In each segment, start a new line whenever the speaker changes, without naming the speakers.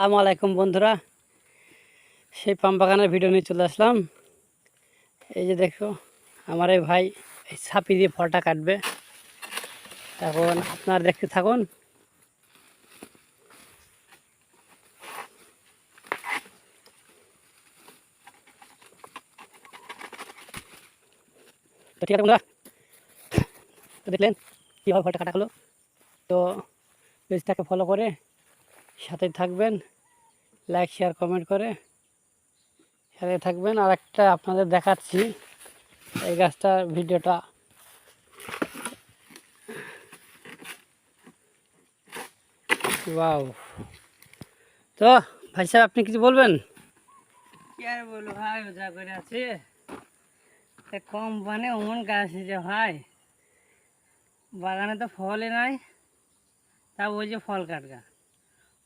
আসসালামু আলাইকুম বন্ধুরা, সেই পাম বাগানের ভিডিও নিয়ে চলে আসলাম। এই যে দেখো, আমার এই ভাই এই ছাপি দিয়ে ফলটা কাটবে। এখন আপনারা দেখতে থাকুন। তো ঠিক আছে বন্ধুরা, তো দেখলেন কীভাবে ফলটা কাটা হলো। তো পেজটাকে ফলো করে সাথে থাকবেন, লাইক শেয়ার কমেন্ট করে সাথে থাকবেন। আর একটা আপনাদের দেখাচ্ছি এই গাছটার ভিডিওটা। ওয়াও! তো ভাই সাহেব, আপনি কিছু বলবেন?
কি আর বলবো ভাই, যা করে আছে কম মানে অমন গাছ যে ভাই, বাগানে তো ফলই নাই, তা ওই যে ফল কাটগা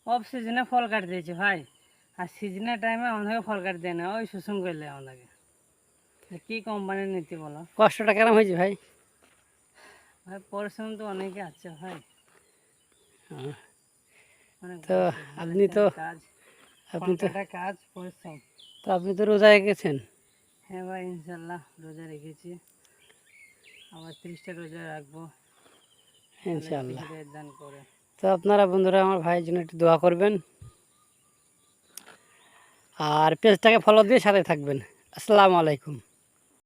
অফ সিজনে ফল কাট দিয়েছে ভাই। আর সিজনের টাইমে আমাদেরকে ফল কাট দেয় না, ওই শোষণ করলে আমাদেরকে। কি কোম্পানির নীতি বলো?
কষ্টটা কেমন হয়েছে ভাই?
ভাই পরিশ্রম তো অনেকে আছে ভাই, অনেক
তো আপনি তো
কাজ,
আপনি তো
কাজ পরিশ্রম।
তো আপনি তো রোজায় গেছেন।
হ্যাঁ ভাই, ইনশাল্লাহ রোজা রেখেছি, আবার 30টা রোজা রাখবো
ইনশাআল্লাহ।
দান করে।
তো আপনারা বন্ধুরা আমার ভাইয়ের জন্য একটু দোয়া করবেন আর পেজটাকে ফলো দিয়ে সাথে থাকবেন। আসসালামু আলাইকুম।